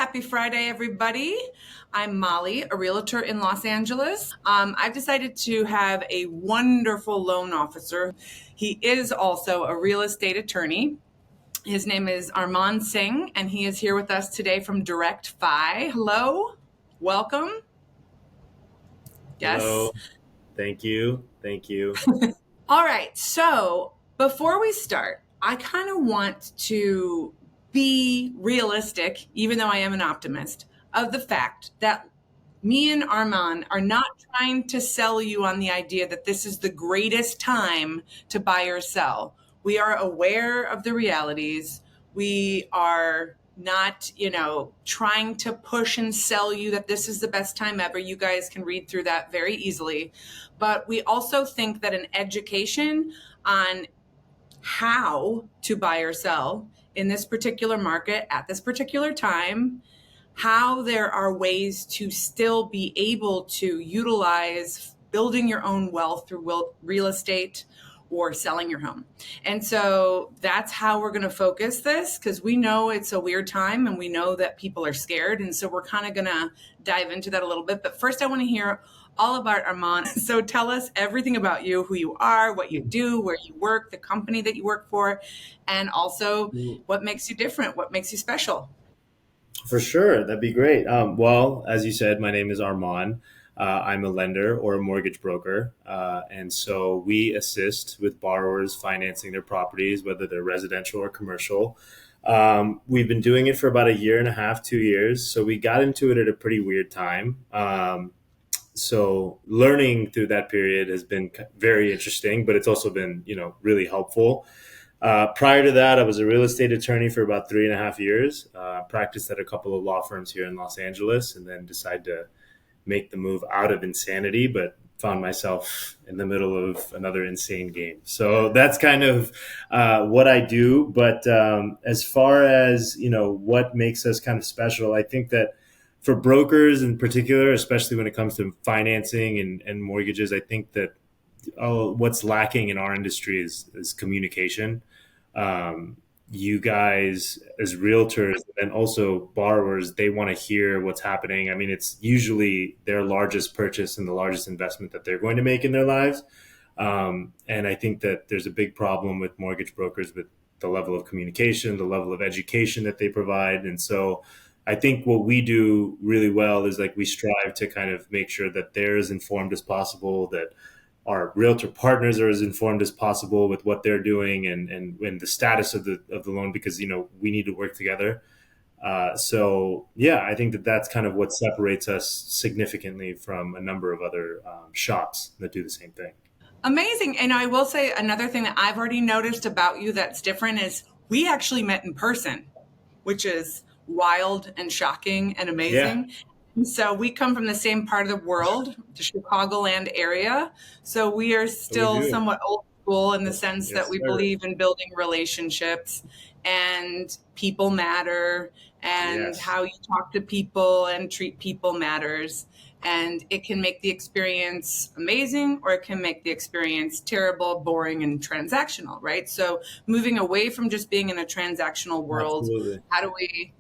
Happy Friday, everybody. I'm Molly, a realtor in Los Angeles. I've decided to have a wonderful loan officer. He is also a real estate attorney. His name is Arman Singh, and he is here with us today from DirectFi. Hello, welcome. Hello. Yes. Thank you. Thank you. All right. So before we start, I kind of want to be realistic, even though I am an optimist, of the fact that me and Arman are not trying to sell you on the idea that this is the greatest time to buy or sell. We are aware of the realities. We are not, trying to push and sell you that this is the best time ever. You guys can read through that very easily. But we also think that an education on how to buy or sell in this particular market at this particular time, how there are ways to still be able to utilize building your own wealth through real estate or selling your home. And so that's how we're going to focus this, because we know it's a weird time and we know that people are scared. And so we're kind of going to dive into that a little bit. But first, I want to hear all about Arman. So tell us everything about you, who you are, what you do, where you work, the company that you work for, and also what makes you different, what makes you special. For sure. That'd be great. Well, as you said, my name is Arman. I'm a lender or a mortgage broker. And so we assist with borrowers financing their properties, whether they're residential or commercial. We've been doing it for about a year and a half, 2 years. So we got into it at a pretty weird time. So learning through that period has been very interesting, but it's also been, really helpful. Prior to that, I was a real estate attorney for about 3.5 years. Practiced at a couple of law firms here in Los Angeles, and then decided to make the move out of insanity, but found myself in the middle of another insane game. So that's kind of what I do. But as far as what makes us kind of special, I think that for brokers in particular, especially when it comes to financing and mortgages, I think that what's lacking in our industry is communication. You guys as realtors and also borrowers, they want to hear what's happening. I mean, it's usually their largest purchase and the largest investment that they're going to make in their lives. And I think that there's a big problem with mortgage brokers with the level of communication, the level of education that they provide. And so I think what we do really well is like we strive to kind of make sure that they're as informed as possible, that our realtor partners are as informed as possible with what they're doing and the status of the loan, because we need to work together. So yeah, I think that that's kind of what separates us significantly from a number of other shops that do the same thing. Amazing. And I will say another thing that I've already noticed about you that's different is we actually met in person, which is wild and shocking and Yeah, amazing. And so we come from the same part of the world, the Chicagoland area. So we are we still do. somewhat old school in the Yes, sense that yes, we sir. believe in building relationships and people matter and Yes. how you talk to people and treat people matters. And it can make the experience amazing or it can make the experience terrible, boring, and transactional, right? So moving away from just being in a transactional world, Absolutely. how do we,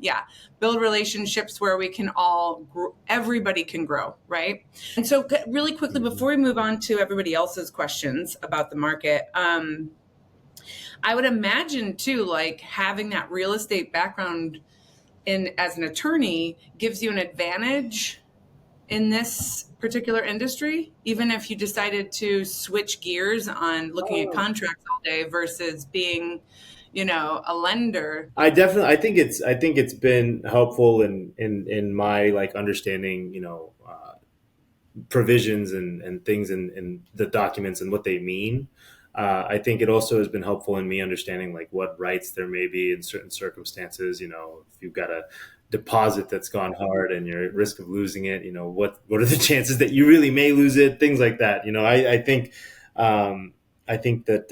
build relationships where we can all grow, everybody can grow, right? And so really quickly, Mhm. before we move on to everybody else's questions about the market, I would imagine too, like having that real estate background in as an attorney gives you an advantage in this particular industry, even if you decided to switch gears on looking at contracts all day versus being, a lender. I think it's been helpful in my like understanding, provisions and things in the documents and what they mean. I think it also has been helpful in me understanding like what rights there may be in certain circumstances. If you've got a deposit that's gone hard and you're at risk of losing it, what are the chances that you really may lose it? Things like that. Um, I think that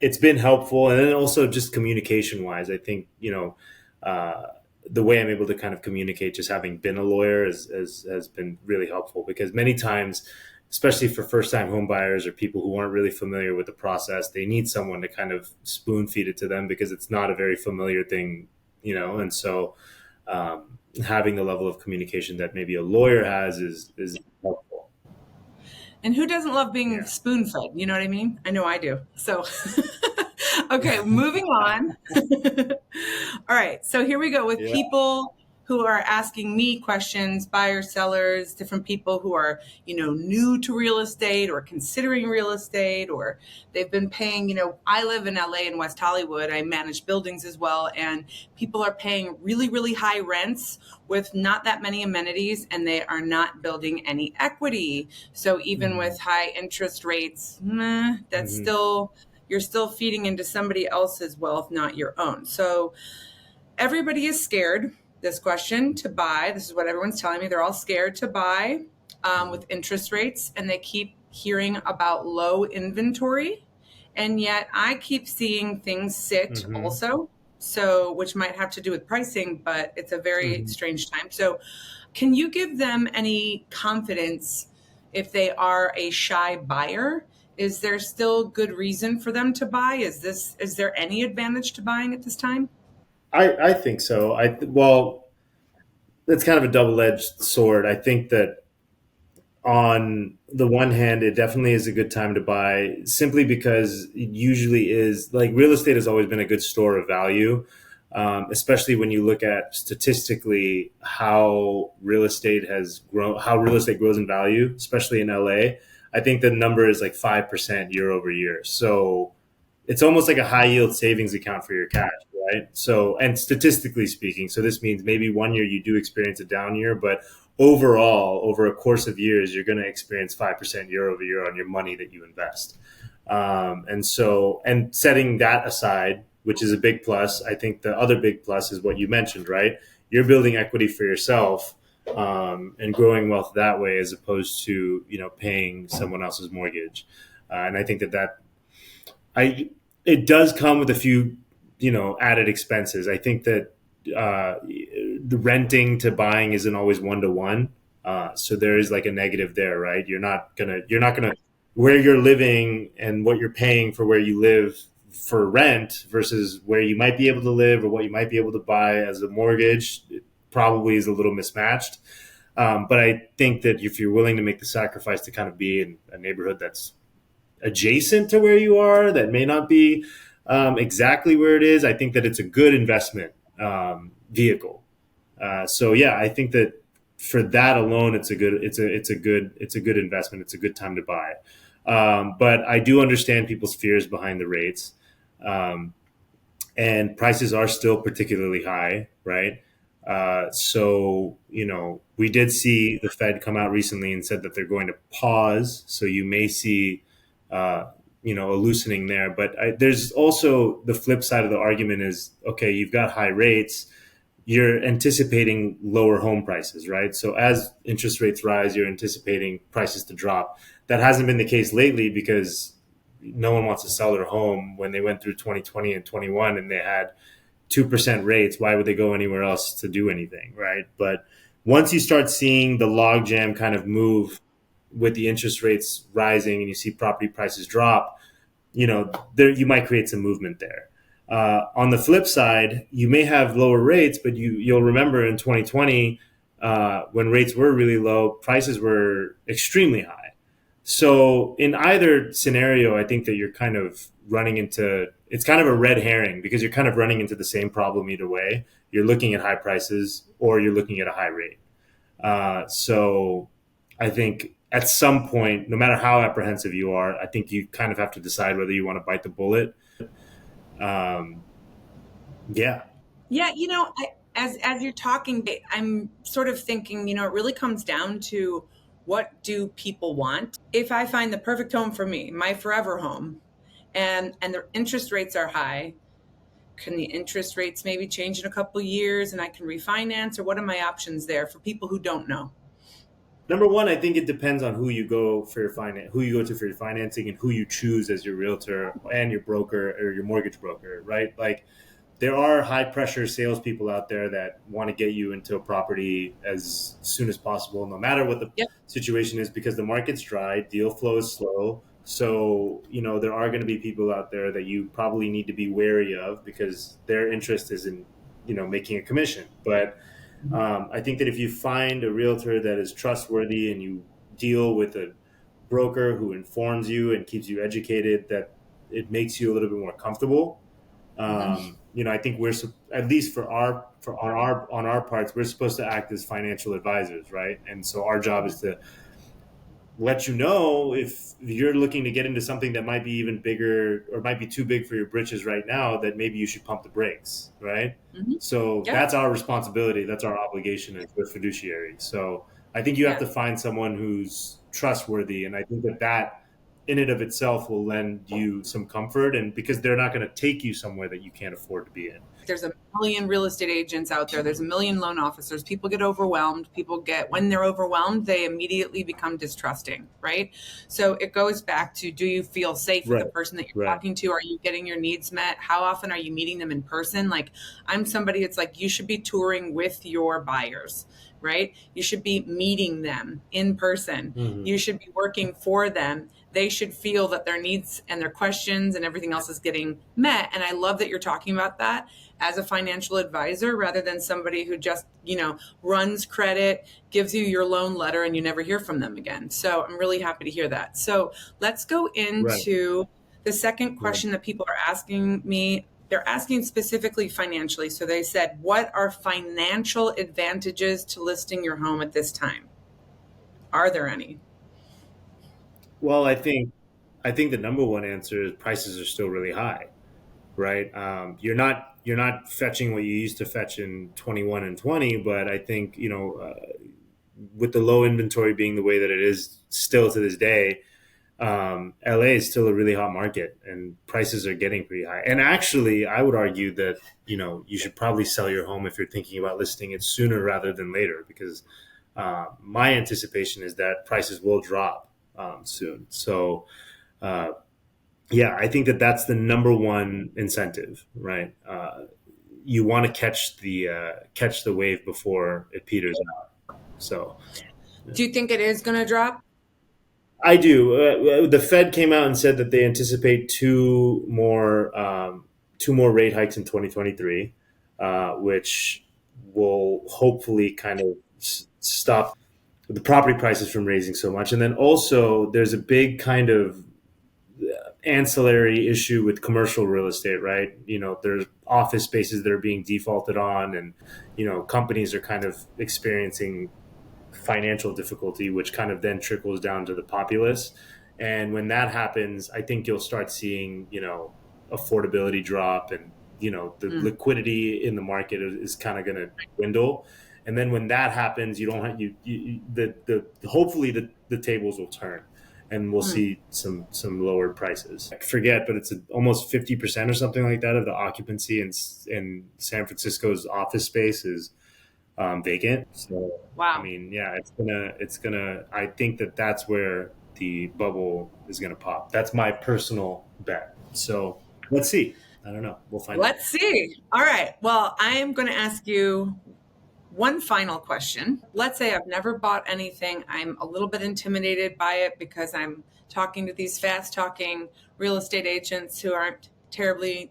it's been helpful, and then also just communication wise, I think uh, the way I'm able to kind of communicate, just having been a lawyer, has been really helpful, because many times, especially for first time home buyers or people who aren't really familiar with the process, they need someone to kind of spoon feed it to them, because it's not a very familiar thing and so having the level of communication that maybe a lawyer has is helpful. And who doesn't love being Yeah. spoon fed? You know what I mean? I know I do. So, okay, moving on. All right, so here we go with Yeah. people who are asking me questions, buyers, sellers, different people who are, new to real estate or considering real estate, or they've been paying, I live in LA in West Hollywood. I manage buildings as well, and people are paying really, really high rents with not that many amenities, and they are not building any equity. So even Hmm. with high interest rates, that's Hmm. still, you're still feeding into somebody else's wealth, not your own. So everybody is scared this question to buy. This is what everyone's telling me. They're all scared to buy with interest rates, and they keep hearing about low inventory. And yet I keep seeing things sit Hmm. also. So, which might have to do with pricing, but it's a very Hmm. strange time. So, can you give them any confidence if they are a shy buyer? Is there still good reason for them to buy? Is there any advantage to buying at this time? I think so. Well, it's kind of a double-edged sword. I think that on the one hand, it definitely is a good time to buy simply because it usually is like real estate has always been a good store of value, especially when you look at statistically how real estate has grown, how real estate grows in value, especially in LA. I think the number is like 5% year over year. So it's almost like a high yield savings account for your cash, right? So, and statistically speaking, so this means maybe one year you do experience a down year, but overall, over a course of years, you're going to experience 5% year over year on your money that you invest. And so, and setting that aside, which is a big plus, I think the other big plus is what you mentioned, right? You're building equity for yourself and growing wealth that way, as opposed to paying someone else's mortgage. And I think I it does come with a few added expenses. I think that the renting to buying isn't always one to one, so there is like a negative there, right? You're not gonna where you're living and what you're paying for where you live for rent versus where you might be able to live or what you might be able to buy as a mortgage, it probably is a little mismatched. But I think that if you're willing to make the sacrifice to kind of be in a neighborhood that's adjacent to where you are, that may not be exactly where it is, I think that it's a good investment vehicle. So yeah, I think that for that alone, it's a good investment. It's a good time to buy. But I do understand people's fears behind the rates, um, and prices are still particularly high, right? So we did see the Fed come out recently and said that they're going to pause. So you may see uh, a loosening there. But there's also the flip side of the argument is, okay, you've got high rates, you're anticipating lower home prices, right? So as interest rates rise, you're anticipating prices to drop. That hasn't been the case lately because no one wants to sell their home when they went through 2020 and 21 and they had 2% rates. Why would they go anywhere else to do anything, right? But once you start seeing the logjam kind of move with the interest rates rising and you see property prices drop, there you might create some movement there. On the flip side, you may have lower rates, but you'll remember in 2020 when rates were really low, prices were extremely high. So in either scenario, I think that you're kind of running into it's kind of a red herring because you're kind of running into the same problem either way. You're looking at high prices or you're looking at a high rate. So I think at some point, no matter how apprehensive you are, I think you kind of have to decide whether you want to bite the bullet. Um, yeah. Yeah, as you're talking, I'm sort of thinking, it really comes down to what do people want? If I find the perfect home for me, my forever home, and the interest rates are high, can the interest rates maybe change in a couple of years and I can refinance, or what are my options there for people who don't know? Number one, I think it depends on who you go to for your financing, and who you choose as your realtor and your broker or your mortgage broker, right? Like there are high pressure salespeople out there that want to get you into a property as soon as possible, no matter what the Yep. situation is, because the market's dry, deal flow is slow. So, there are going to be people out there that you probably need to be wary of because their interest is in, making a commission. But I think that if you find a realtor that is trustworthy and you deal with a broker who informs you and keeps you educated, that it makes you a little bit more comfortable. Mhm. I think at least on our parts, we're supposed to act as financial advisors, right? And so our job is to let you know if you're looking to get into something that might be even bigger or might be too big for your britches right now, that maybe you should pump the brakes, right? Mhm. So Yeah. that's our responsibility. That's our obligation as a fiduciary. So I think you have Yeah. to find someone who's trustworthy. And I think that in and of itself will lend you some comfort, and because they're not going to take you somewhere that you can't afford to be in. There's a million real estate agents out there. There's a million loan officers. People get overwhelmed. When they're overwhelmed, they immediately become distrusting, right? So it goes back to, do you feel safe with the Right. person that you're Right. talking to? Are you getting your needs met? How often are you meeting them in person? Like, I'm somebody, it's like, you should be touring with your buyers, right? You should be meeting them in person. Mm-hmm. You should be working for them. They should feel that their needs and their questions and everything else is getting met. And I love that you're talking about that as a financial advisor, rather than somebody who just, runs credit, gives you your loan letter, and you never hear from them again. So I'm really happy to hear that. So let's go Right. into the second Right. question that people are asking me. They're asking specifically financially. So they said, what are financial advantages to listing your home at this time? Are there any? Well, I think the number one answer is prices are still really high, right? You're not fetching what you used to fetch in 21 and 20, but I think with the low inventory being the way that it is still to this day, LA is still a really hot market, and prices are getting pretty high. And actually, I would argue that you should probably sell your home if you're thinking about listing it sooner rather than later, because my anticipation is that prices will drop soon. So. Uh, yeah, I think that that's the number one incentive, right? You want to catch the wave before it peters out. So yeah. Do you think it is going to drop? I do. The Fed came out and said that they anticipate two more rate hikes in 2023, which will hopefully kind of stop the property prices from raising so much. And then also, there's a big kind of ancillary issue with commercial real estate, right? There's office spaces that are being defaulted on, and companies are kind of experiencing financial difficulty, which kind of then trickles down to the populace. And when that happens, I think you'll start seeing affordability drop, and the Mm, liquidity in the market is kind of going to dwindle. And then when that happens, you don't have the hopefully the tables will turn, and we'll mm, see some lowered prices. I forget, but it's almost 50% or something like that of the occupancy in San Francisco's office space is vacant. So I wow. mean, yeah, it's gonna. I think that that's where the bubble is gonna pop. That's my personal bet. So let's see. I don't know. We'll find out. Let's see. All right. Well, I'm going to ask you one final question. Let's say I've never bought anything. I'm a little bit intimidated by it because I'm talking to these fast talking real estate agents who aren't terribly,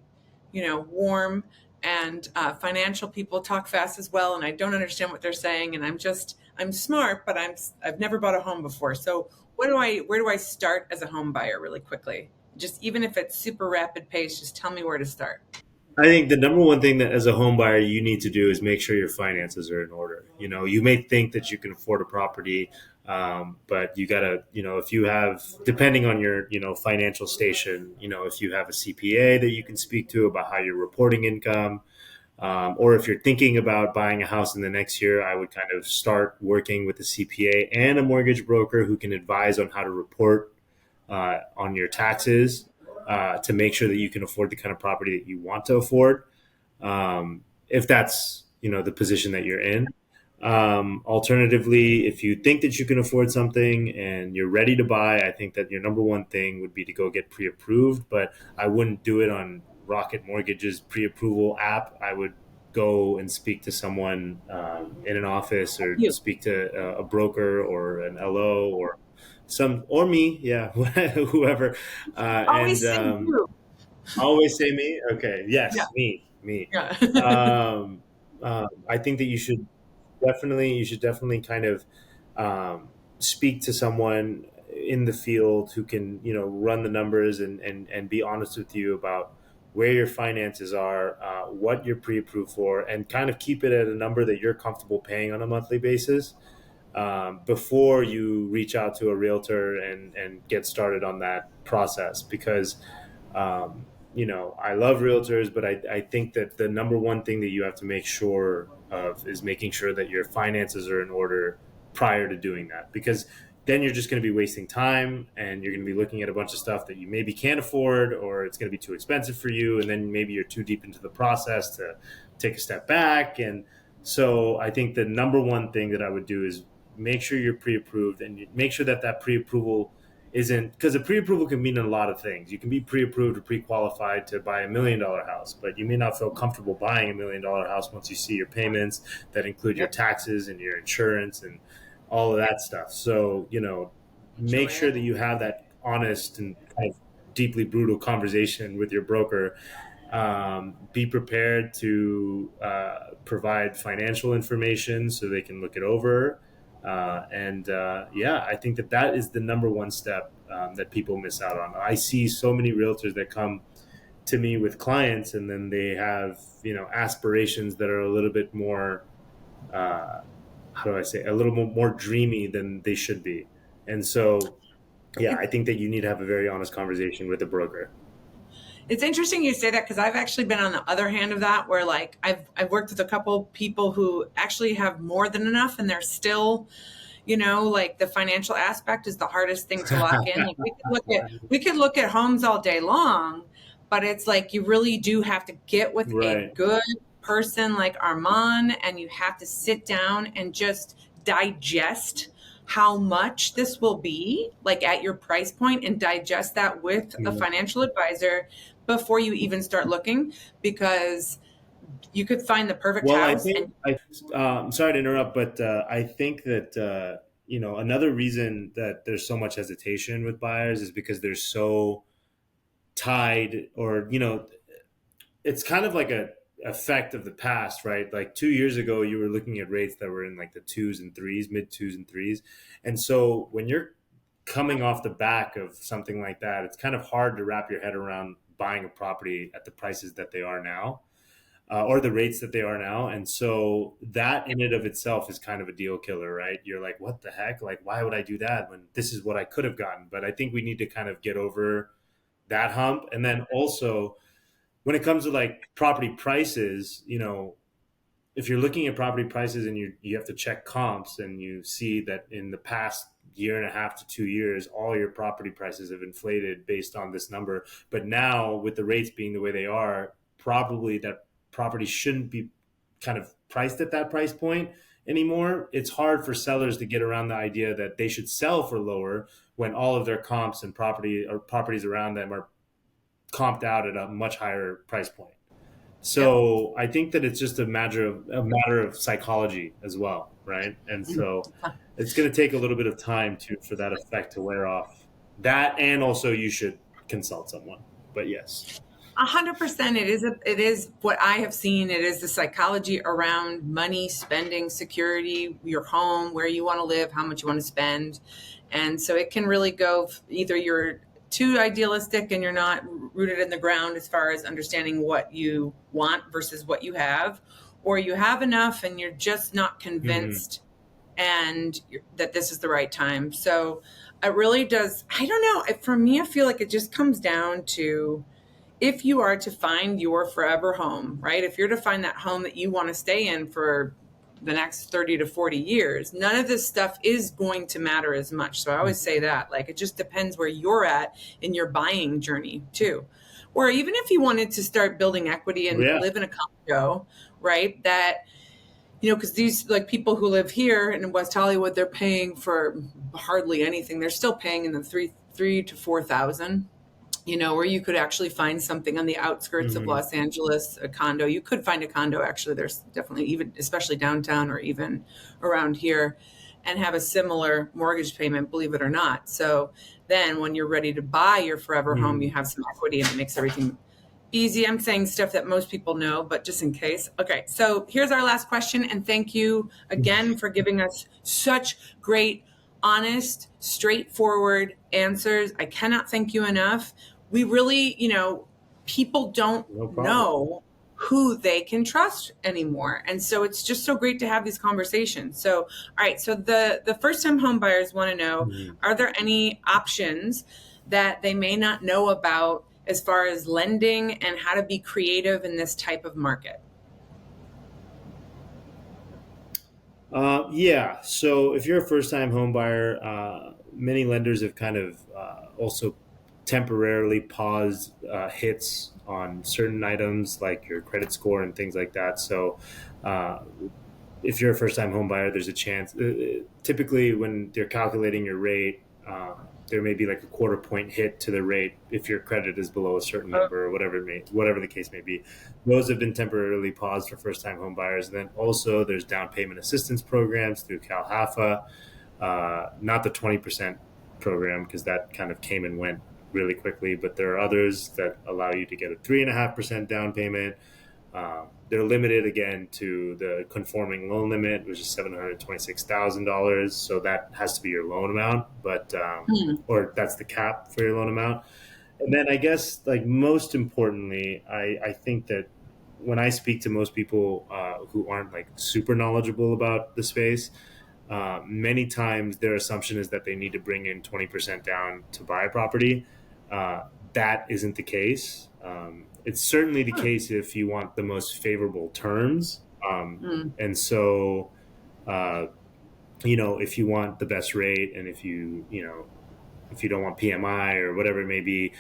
warm, and financial people talk fast as well. And I don't understand what they're saying. And I'm smart, but I've never bought a home before. So where do I start as a home buyer really quickly? Just even if it's super rapid pace, just tell me where to start. I think the number one thing that as a home buyer you need to do is make sure your finances are in order. You may think that you can afford a property, but you gotta, if you have, depending on your, financial station, if you have a CPA that you can speak to about how you're reporting income, or if you're thinking about buying a house in the next year, I would kind of start working with a CPA and a mortgage broker who can advise on how to report on your taxes, to make sure that you can afford the kind of property that you want to afford, if that's the position that you're in. Alternatively, if you think that you can afford something and you're ready to buy, I think that your number one thing would be to go get pre-approved. But I wouldn't do it on Rocket Mortgage's pre-approval app. I would go and speak to someone in an office, or You. speak to a broker or an LO, or me, yeah, whoever, Always and say you. always say me. Okay, Yeah. yes, me. Yeah. Um, I think that you should definitely kind of um, speak to someone in the field who can, run the numbers and be honest with you about where your finances are, what you're pre-approved for, and kind of keep it at a number that you're comfortable paying on a monthly basis, before you reach out to a realtor and get started on that process. Because I love realtors, but I think that the number one thing that you have to make sure of is making sure that your finances are in order prior to doing that. Because then you're just going to be wasting time, and you're going to be looking at a bunch of stuff that you maybe can't afford, or it's going to be too expensive for you. And then maybe you're too deep into the process to take a step back. And so I think the number one thing that I would do is make sure you're pre-approved, and make sure that that pre-approval isn't, because a pre-approval can mean a lot of things. You can be pre-approved or pre-qualified to buy $1 million house, but you may not feel comfortable buying $1 million house once you see your payments that include your Yep. taxes and your insurance and all of that stuff. So, make Enjoy sure it. that you have that honest and kind of deeply brutal conversation with your broker. Be prepared to provide financial information so they can look it over. And I think that that is the number one step that people miss out on. I see so many realtors that come to me with clients, and then they have, aspirations that are a little bit more, uh, how do I say, a little more dreamy than they should be. And so, yeah, It, I think that you need to have a very honest conversation with a broker. it's interesting you say that because I've actually been on the other hand of that, where like I've worked with a couple people who actually have more than enough, and they're still, like the financial aspect is the hardest thing to lock in. Like we could look at homes all day long, but it's like you really do have to get with a Right. good person like Arman, and you have to sit down and just digest how much this will be like at your price point, and digest that with a Mhm. financial advisor before you even start looking, because you could find the perfect Well, I house think and I'm sorry to interrupt, but I think that another reason that there's so much hesitation with buyers is because they're so tied, or it's kind of like a effect of the past, right? Like 2 years ago, you were looking at rates that were in like the twos and threes, mid twos and threes, and so when you're coming off the back of something like that, it's kind of hard to wrap your head around buying a property at the prices that they are now, or the rates that they are now. And so that in and of itself is kind of a deal killer, right? You're like, what the heck? Like, why would I do that when this is what I could have gotten? But I think we need to kind of get over that hump. And then also, when it comes to like property prices, if you're looking at property prices and you have to check comps, and you see that in the past year and a half to 2 years, all your property prices have inflated based on this number. But now, with the rates being the way they are, probably that property shouldn't be kind of priced at that price point anymore. It's hard for sellers to get around the idea that they should sell for lower when all of their comps and properties around them are comped out at a much higher price point. yep. So I think that it's just a matter of psychology as well, right? And so it's going to take a little bit of time for that effect to wear off. That, and also you should consult someone. But yes. 100%. It is what I have seen. It is the psychology around money, spending, security, your home, where you want to live, how much you want to spend. And so it can really go either you're too idealistic and you're not rooted in the ground as far as understanding what you want versus what you have, or you have enough and you're just not Hmm. convinced and that this is the right time. So it really does. I don't know. For me, I feel like it just comes down to, if you are to find your forever home, right? If you're to find that home that you want to stay in for the next 30 to 40 years, none of this stuff is going to matter as much. So I always say that, like, it just depends where you're at in your buying journey, too. Or even if you wanted to start building equity and Yeah. live in a condo, right? That, because these like people who live here in West Hollywood, they're paying for hardly anything. They're still paying in the three to 4,000, where you could actually find something on the outskirts of Hmm. Los Angeles, a condo. You could find a condo, actually. There's definitely, even especially downtown or even around here, and have a similar mortgage payment, believe it or not. So then when you're ready to buy your forever home, Hmm. you have some equity, and it makes everything easy. I'm saying stuff that most people know, but just in case. Okay, so here's our last question. And thank you again for giving us such great, honest, straightforward answers. I cannot thank you enough. We really, people don't No problem. know who they can trust anymore. And so it's just so great to have these conversations. So, all right, so the first time home buyers want to know, are there any options that they may not know about as far as lending and how to be creative in this type of market? Yeah. So if you're a first-time home buyer, many lenders have kind of also temporarily paused hits on certain items like your credit score and things like that. So uh, if you're a first-time home buyer, there's a chance. Typically, when they're calculating your rate, there may be like a quarter point hit to the rate if your credit is below a certain number or whatever the case may be. Those have been temporarily paused for first-time home buyers. And then also there's down payment assistance programs through CalHAFA, not the 20% program because that kind of came and went really quickly, but there are others that allow you to get a 3.5% down payment. They're limited again to the conforming loan limit, which is $726,000. So that has to be your loan amount, but or that's the cap for your loan amount. And then I guess like most importantly, I think that when I speak to most people who aren't like super knowledgeable about the space, many times their assumption is that they need to bring in 20% down to buy a property. That isn't the case. It's certainly the case if you want the most favorable terms. And so, if you want the best rate and if you don't want PMI or whatever it may be,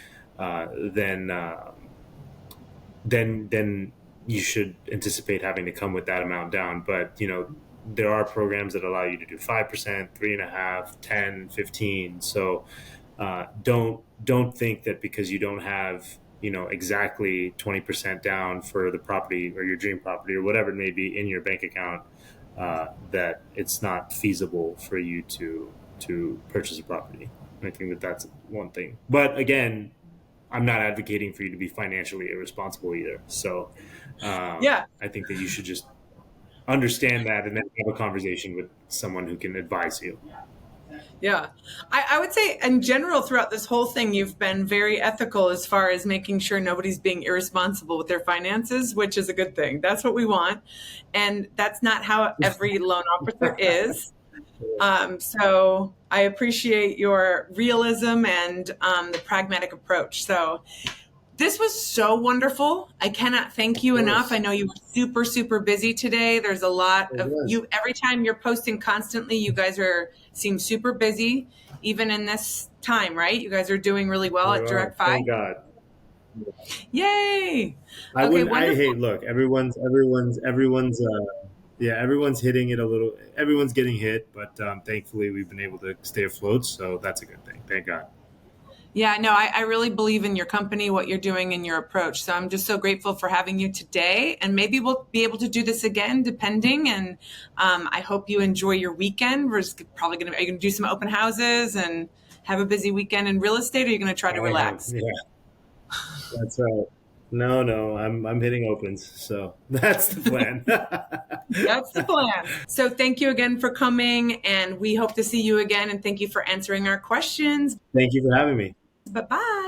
then you should anticipate having to come with that amount down. But, there are programs that allow you to do 5%, 3.5%, 10, 15. So don't think that because you don't have exactly 20% down for the property or your dream property or whatever it may be in your bank account, that it's not feasible for you to purchase a property. I think that that's one thing. But again, I'm not advocating for you to be financially irresponsible either. So Yeah. I think that you should just understand that and then have a conversation with someone who can advise you. Yeah. I would say in general throughout this whole thing, you've been very ethical as far as making sure nobody's being irresponsible with their finances, which is a good thing. That's what we want. And that's not how every loan officer is. So I appreciate your realism and the pragmatic approach. So this was so wonderful. I cannot thank you enough. I know you were super, super busy today. There's a lot of you. Every time you're posting constantly, you guys seem super busy, even in this time, right? You guys are doing really well at DirectFi. Thank God. Yay. Look, everyone's hitting it a little. Everyone's getting hit, but thankfully we've been able to stay afloat. So that's a good thing. Thank God. Yeah, no, I really believe in your company, what you're doing, and your approach. So I'm just so grateful for having you today. And maybe we'll be able to do this again, depending. And I hope you enjoy your weekend. Are you going to do some open houses and have a busy weekend in real estate, or are you going to try to relax? Yeah, that's right. No, I'm hitting opens. So that's the plan. That's the plan. So thank you again for coming, and we hope to see you again. And thank you for answering our questions. Thank you for having me. Bye-bye.